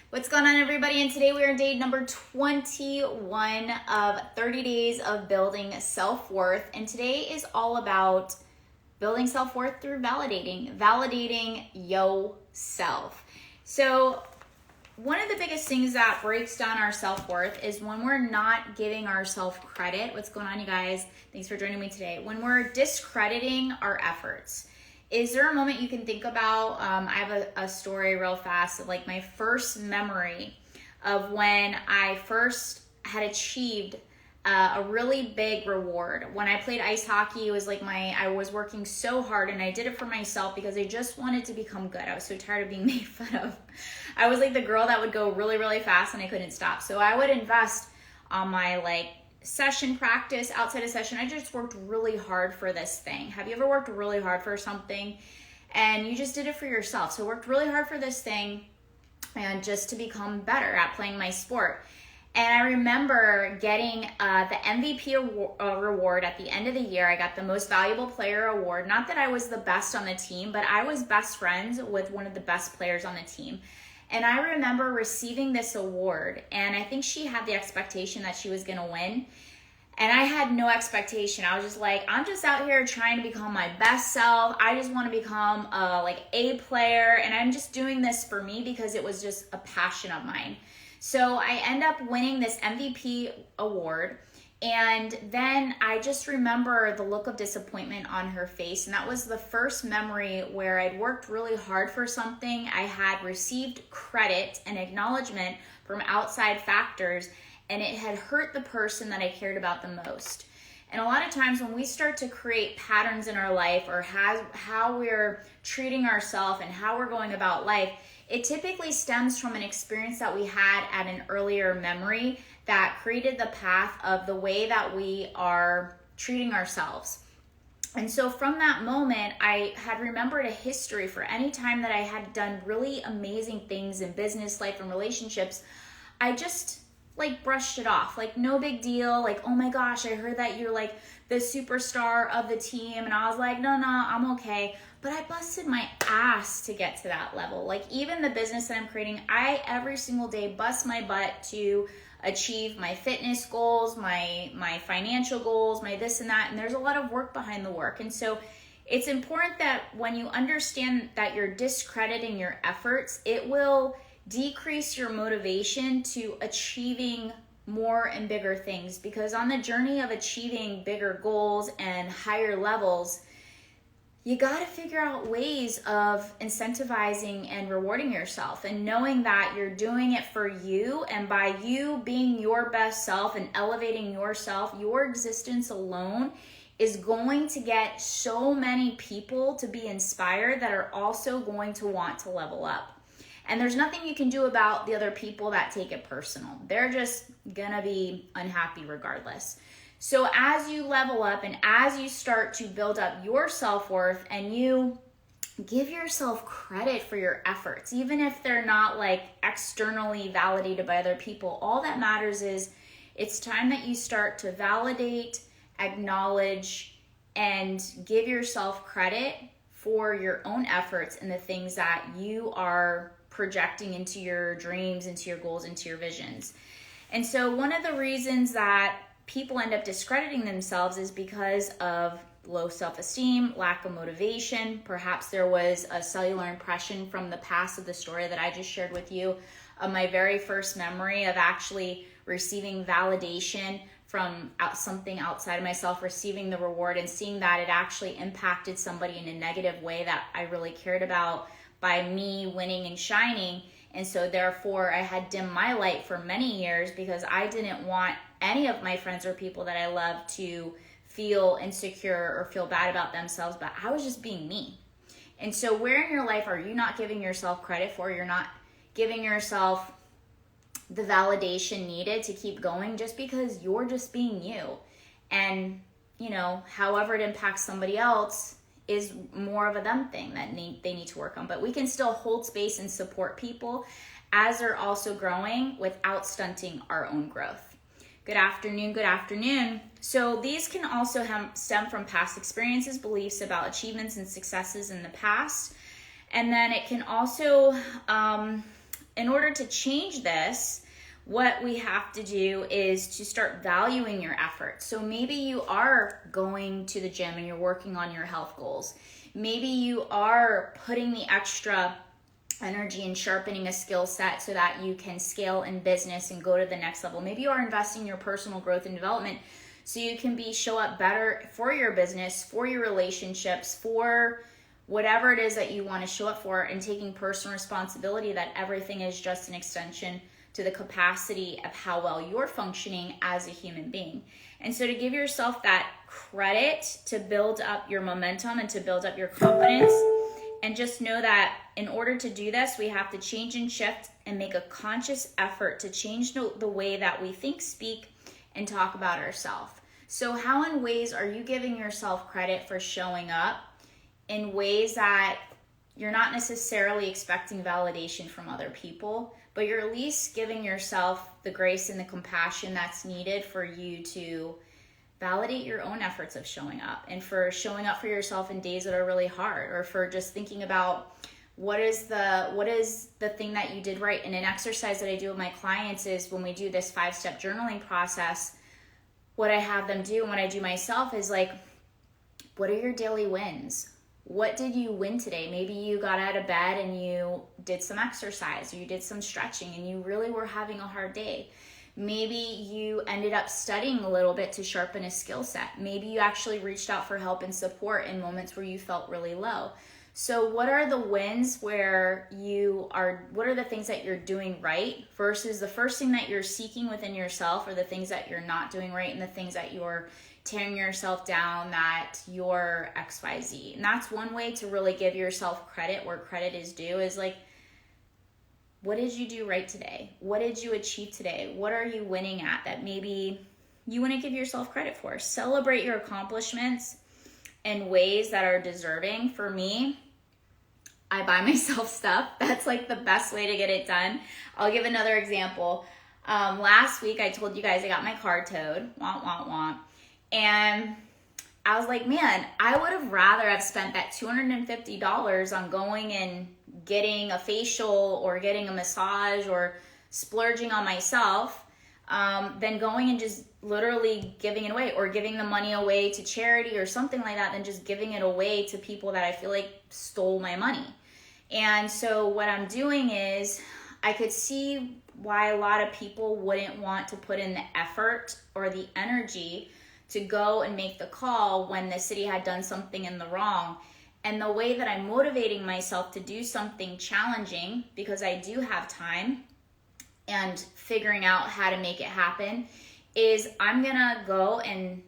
What's going on, everybody? And today we are day number 21 of 30 days of building self-worth. And today is all about building self-worth through validating yourself. So one of the biggest things that breaks down our self-worth is when we're not giving ourselves credit. What's going on, you guys? Thanks for joining me today. When we're discrediting our efforts. Is there a moment you can think about? I have a story real fast of like my first memory of when I first had achieved a really big reward. When I played ice hockey, it was like I was working so hard, and I did it for myself because I just wanted to become good. I was so tired of being made fun of. I was like the girl that would go really, really fast and I couldn't stop. So I would invest on my session practice, outside of session. I just worked really hard for this thing. Have you ever worked really hard for something and you just did it for yourself? So I worked really hard for this thing and just to become better at playing my sport. And I remember getting the MVP reward at the end of the year. I got the most valuable player award. Not that I was the best on the team, but I was best friends with one of the best players on the team. And I remember receiving this award, and I think she had the expectation that she was going to win. And I had no expectation. I was just like, I'm just out here trying to become my best self. I just want to become a player, and I'm just doing this for me because it was just a passion of mine. So I end up winning this MVP award. And then I just remember the look of disappointment on her face. And that was the first memory where I'd worked really hard for something. I had received credit and acknowledgement from outside factors, and it had hurt the person that I cared about the most. And a lot of times when we start to create patterns in our life, or how we're treating ourselves and how we're going about life, it typically stems from an experience that we had at an earlier memory that created the path of the way that we are treating ourselves. And so from that moment, I had remembered a history for any time that I had done really amazing things in business, life, and relationships. I just brushed it off, no big deal. Oh my gosh, I heard that you're the superstar of the team. And I was like, no, I'm okay. But I busted my ass to get to that level. Even the business that I'm creating, I every single day bust my butt to achieve my fitness goals, my financial goals, my this and that. And there's a lot of work behind the work. And so it's important that when you understand that you're discrediting your efforts, it will decrease your motivation to achieving more and bigger things. Because on the journey of achieving bigger goals and higher levels, you got to figure out ways of incentivizing and rewarding yourself, and knowing that you're doing it for you. And by you being your best self and elevating yourself, your existence alone is going to get so many people to be inspired that are also going to want to level up. And there's nothing you can do about the other people that take it personal. They're just gonna be unhappy regardless. So as you level up and as you start to build up your self-worth and you give yourself credit for your efforts, even if they're not externally validated by other people, all that matters is it's time that you start to validate, acknowledge, and give yourself credit for your own efforts and the things that you are projecting into your dreams, into your goals, into your visions. And so one of the reasons that people end up discrediting themselves is because of low self-esteem, lack of motivation. Perhaps there was a cellular impression from the past of the story that I just shared with you of my very first memory of actually receiving validation from something outside of myself, receiving the reward and seeing that it actually impacted somebody in a negative way that I really cared about by me winning and shining. And so therefore I had dimmed my light for many years because I didn't want any of my friends or people that I love to feel insecure or feel bad about themselves, but I was just being me. And so where in your life are you not giving yourself credit for? You're not giving yourself the validation needed to keep going just because you're just being you. And, however it impacts somebody else is more of a them thing that they need to work on. But we can still hold space and support people as they're also growing without stunting our own growth. Good afternoon, good afternoon. So these can also stem from past experiences, beliefs about achievements and successes in the past. And then it can also in order to change this, what we have to do is to start valuing your effort. So maybe you are going to the gym and you're working on your health goals. Maybe you are putting the extra energy and sharpening a skill set so that you can scale in business and go to the next level. Maybe you are investing in your personal growth and development so you can show up better for your business, for your relationships, for whatever it is that you want to show up for, and taking personal responsibility that everything is just an extension to the capacity of how well you're functioning as a human being. And so to give yourself that credit to build up your momentum and to build up your confidence, and just know that in order to do this, we have to change and shift and make a conscious effort to change the way that we think, speak, and talk about ourselves. So how in ways are you giving yourself credit for showing up in ways that you're not necessarily expecting validation from other people, but you're at least giving yourself the grace and the compassion that's needed for you to validate your own efforts of showing up, and for showing up for yourself in days that are really hard, or for just thinking about what is the thing that you did right. And an exercise that I do with my clients is when we do this 5-step journaling process, what I have them do and what I do myself is like, what are your daily wins? What did you win today? Maybe you got out of bed and you did some exercise, or you did some stretching and you really were having a hard day. Maybe you ended up studying a little bit to sharpen a skill set. Maybe you actually reached out for help and support in moments where you felt really low. So what are the wins what are the things that you're doing right versus the first thing that you're seeking within yourself, or the things that you're not doing right and the things that you're tearing yourself down that you're XYZ. And that's one way to really give yourself credit where credit is due, is like, what did you do right today? What did you achieve today? What are you winning at that maybe you want to give yourself credit for? Celebrate your accomplishments in ways that are deserving. For me, I buy myself stuff. That's like the best way to get it done. I'll give another example. Last week, I told you guys I got my car towed. Womp, womp, womp. And I was like, man, I would have rather have spent that $250 on going and getting a facial or getting a massage or splurging on myself than going and just literally giving it away, or giving the money away to charity or something like that, than just giving it away to people that I feel like stole my money. And so what I'm doing is, I could see why a lot of people wouldn't want to put in the effort or the energy to go and make the call when the city had done something in the wrong. And the way that I'm motivating myself to do something challenging, because I do have time and figuring out how to make it happen, is I'm gonna go and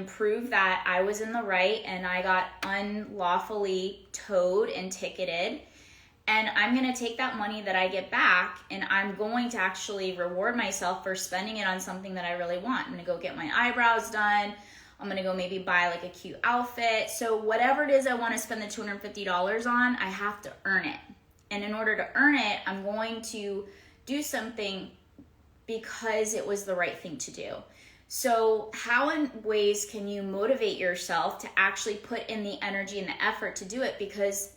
prove that I was in the right and I got unlawfully towed and ticketed. And I'm going to take that money that I get back, and I'm going to actually reward myself for spending it on something that I really want. I'm going to go get my eyebrows done. I'm going to go maybe buy like a cute outfit. So whatever it is I want to spend the $250 on, I have to earn it. And in order to earn it, I'm going to do something because it was the right thing to do. So how in ways can you motivate yourself to actually put in the energy and the effort to do it? Because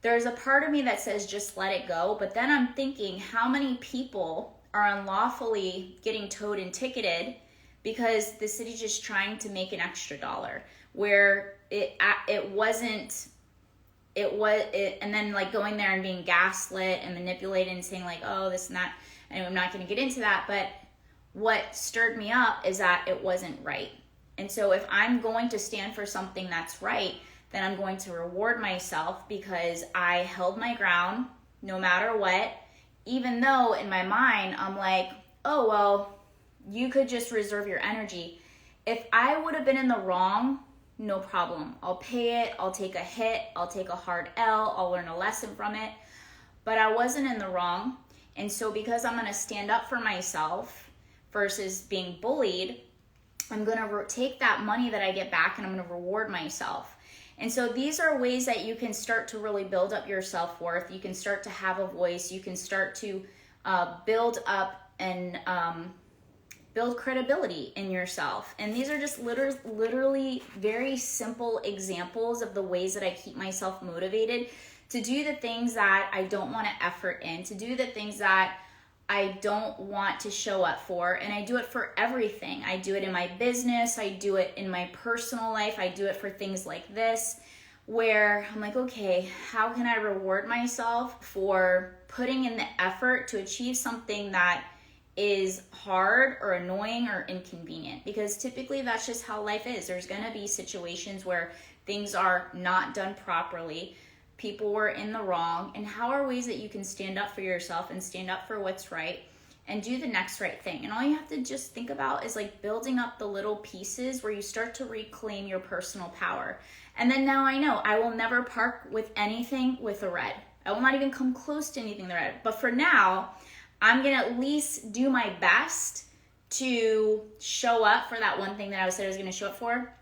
there's a part of me that says just let it go, but then I'm thinking, how many people are unlawfully getting towed and ticketed because the city's just trying to make an extra dollar, where it wasn't, and then like going there and being gaslit and manipulated and saying like, oh, this and that. And I'm not going to get into that, but what stirred me up is that it wasn't right. And so if I'm going to stand for something that's right, then I'm going to reward myself because I held my ground no matter what, even though in my mind I'm like, oh, well, you could just reserve your energy. If I would have been in the wrong, no problem. I'll pay it. I'll take a hit. I'll take a hard L. I'll learn a lesson from it. But I wasn't in the wrong. And so because I'm going to stand up for myself versus being bullied, I'm going to take that money that I get back and I'm going to reward myself. And so these are ways that you can start to really build up your self-worth. You can start to have a voice. You can start to build up and build credibility in yourself. And these are just literally very simple examples of the ways that I keep myself motivated to do the things that I don't want to effort in, to do the things that I don't want to show up for. And I do it for everything. I do it in my business. I do it in my personal life. I do it for things like this, where I'm like, okay, how can I reward myself for putting in the effort to achieve something that is hard or annoying or inconvenient? Because typically that's just how life is. There's going to be situations where things are not done properly. People were in the wrong. And how are ways that you can stand up for yourself and stand up for what's right and do the next right thing? And all you have to just think about is like building up the little pieces where you start to reclaim your personal power. And then now I know I will never park with anything with a red. I will not even come close to anything with a red. But for now, I'm going to at least do my best to show up for that one thing that I said I was going to show up for.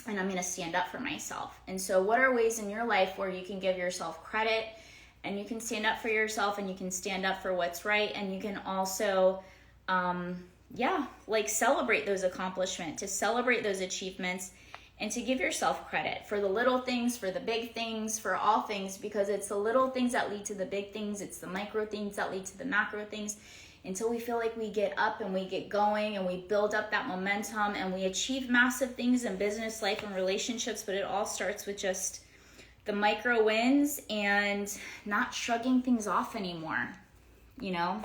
And I'm going to stand up for myself. And so what are ways in your life where you can give yourself credit and you can stand up for yourself and you can stand up for what's right, and you can also, celebrate those accomplishments, to celebrate those achievements, and to give yourself credit for the little things, for the big things, for all things, because it's the little things that lead to the big things. It's the micro things that lead to the macro things, until we feel like we get up and we get going and we build up that momentum and we achieve massive things in business, life, and relationships. But it all starts with just the micro wins and not shrugging things off anymore.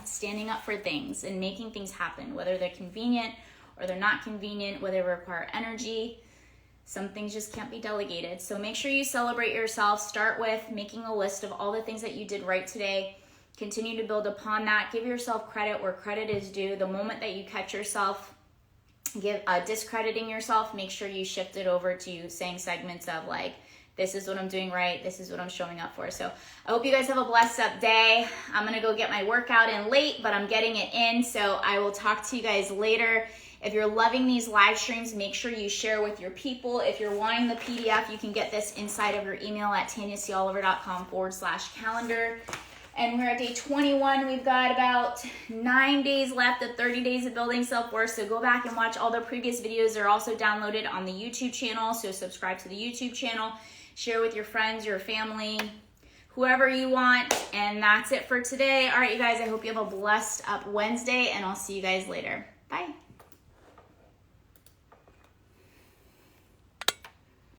Standing up for things and making things happen, whether they're convenient or they're not convenient, whether they require energy. Some things just can't be delegated. So make sure you celebrate yourself. Start with making a list of all the things that you did right today. Continue to build upon that. Give yourself credit where credit is due. The moment that you catch yourself discrediting yourself, make sure you shift it over to saying segments of like, this is what I'm doing right. This is what I'm showing up for. So I hope you guys have a blessed up day. I'm going to go get my workout in late, but I'm getting it in. So I will talk to you guys later. If you're loving these live streams, make sure you share with your people. If you're wanting the PDF, you can get this inside of your email at tanyacoliver.com/calendar. And we're at day 21. We've got about 9 days left of 30 days of building self-worth. So go back and watch all the previous videos. They're also downloaded on the YouTube channel. So subscribe to the YouTube channel. Share with your friends, your family, whoever you want. And that's it for today. All right, you guys, I hope you have a blessed up Wednesday, and I'll see you guys later. Bye.